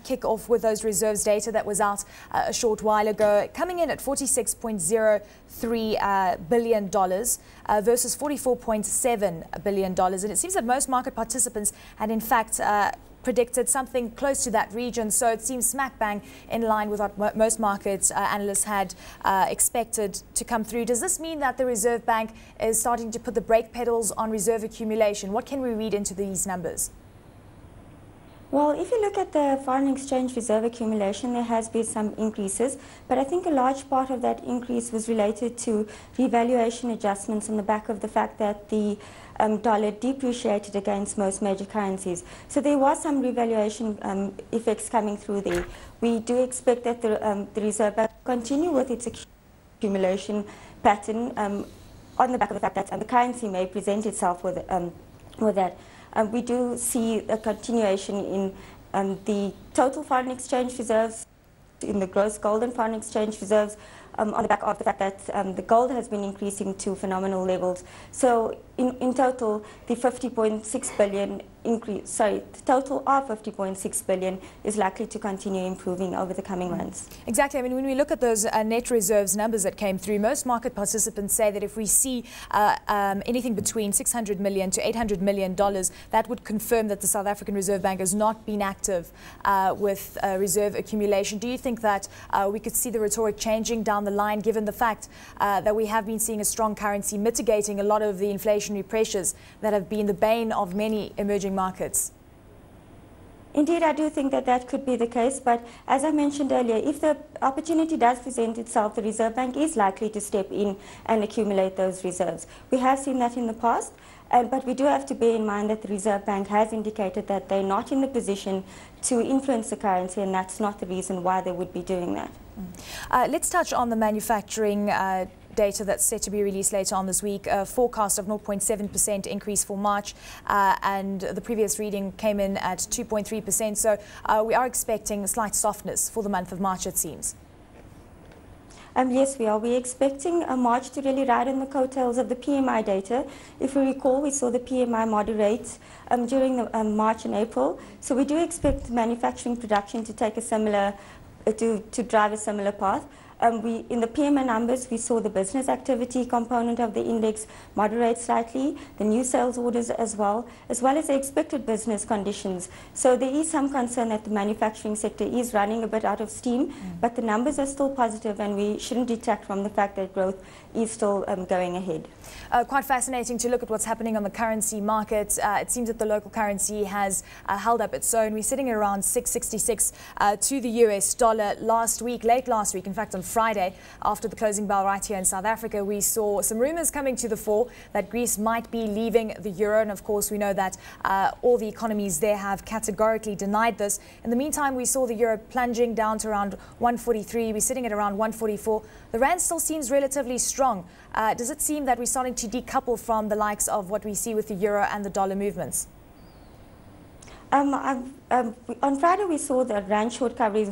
Kick off with those reserves data that was out a short while ago, coming in at $46.03 billion versus $44.7 billion. And it seems that most market participants had in fact predicted something close to that region. So it seems smack bang in line with what most markets analysts had expected to come through. Does this mean that the Reserve Bank is starting to put the brake pedals on reserve accumulation? What can we read into these numbers? Well, if you look at the foreign exchange reserve accumulation, there has been some increases, but I think a large part of that increase was related to revaluation adjustments on the back of the fact that the dollar depreciated against most major currencies. So there was some revaluation effects coming through there. We do expect that the Reserve Bank will continue with its accumulation pattern on the back of the fact that the currency may present itself with that. We do see a continuation in the total foreign exchange reserves, in the gross gold and foreign exchange reserves, on the back of the fact that the gold has been increasing to phenomenal levels. So in total, the 50.6 billion increase, the total of 50.6 billion is likely to continue improving over the coming months. Exactly. I mean, when we look at those net reserves numbers that came through, most market participants say that if we see anything between $600 million to $800 million, that would confirm that the South African Reserve Bank has not been active with reserve accumulation. Do you think that we could see the rhetoric changing down the line, given the fact that we have been seeing a strong currency mitigating a lot of the inflationary pressures that have been the bane of many emerging markets? Indeed, I do think that that could be the case, but as I mentioned earlier, if the opportunity does present itself, the Reserve Bank is likely to step in and accumulate those reserves. We have seen that in the past, but we do have to bear in mind that the Reserve Bank has indicated that they're not in the position to influence the currency, and that's not the reason why they would be doing that. Let's touch on the manufacturing data that's set to be released later on this week. A forecast of 0.7% increase for March, and the previous reading came in at 2.3%. So we are expecting a slight softness for the month of March, it seems. Yes, we are. We're expecting March to really ride on the coattails of the PMI data. If we recall, we saw the PMI moderate during the, March and April. So we do expect manufacturing production to take a similar, to drive a similar path. In the PMI numbers, we saw the business activity component of the index moderate slightly, the new sales orders as well as the expected business conditions. So there is some concern that the manufacturing sector is running a bit out of steam, but the numbers are still positive, and we shouldn't detract from the fact that growth is still going ahead. Quite fascinating to look at what's happening on the currency market. It seems that the local currency has held up its own. We're sitting at around 6.66 to the US dollar late last week, in fact on Friday, after the closing bell right here in South Africa, we saw some rumors coming to the fore that Greece might be leaving the euro. And of course, we know that all the economies there have categorically denied this. In the meantime, we saw the euro plunging down to around 143. We're sitting at around 144. The rand still seems relatively strong. Does it seem that we're starting to decouple from the likes of what we see with the euro and the dollar movements? On Friday, we saw the rand short coverage,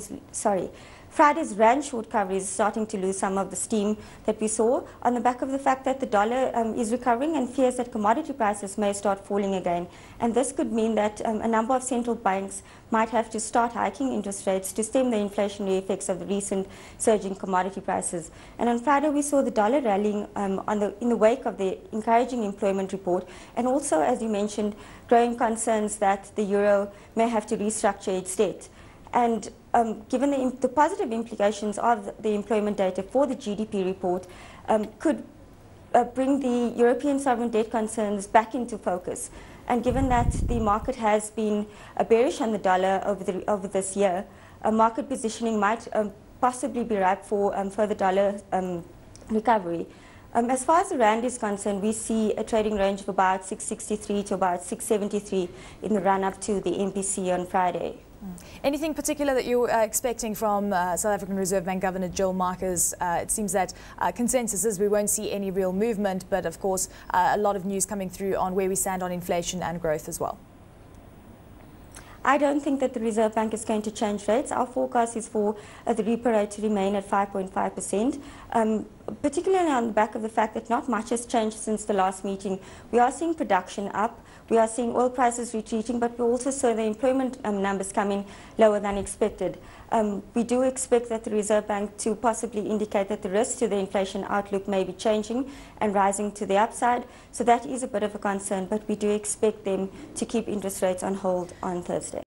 Friday's rand short coverage is starting to lose some of the steam that we saw on the back of the fact that the dollar is recovering and fears that commodity prices may start falling again. And this could mean that a number of central banks might have to start hiking interest rates to stem the inflationary effects of the recent surging commodity prices. And on Friday, we saw the dollar rallying in the wake of the encouraging employment report, and also, as you mentioned, growing concerns that the euro may have to restructure its debt. And given the positive implications of the employment data for the GDP report, could bring the European sovereign debt concerns back into focus. And given that the market has been bearish on the dollar over this year, a market positioning might possibly be ripe for further dollar recovery. As far as the rand is concerned, we see a trading range of about 663 to about 673 in the run-up to the MPC on Friday. Anything particular that you're expecting from South African Reserve Bank Governor Jill Marcus? It seems that consensus is we won't see any real movement, but of course a lot of news coming through on where we stand on inflation and growth as well. I don't think that the Reserve Bank is going to change rates. Our forecast is for the repo rate to remain at 5.5%, particularly on the back of the fact that not much has changed since the last meeting. We are seeing production up. We are seeing oil prices retreating, but we also saw the employment numbers coming lower than expected. We do expect that the Reserve Bank to possibly indicate that the risk to the inflation outlook may be changing and rising to the upside. So that is a bit of a concern, but we do expect them to keep interest rates on hold on Thursday.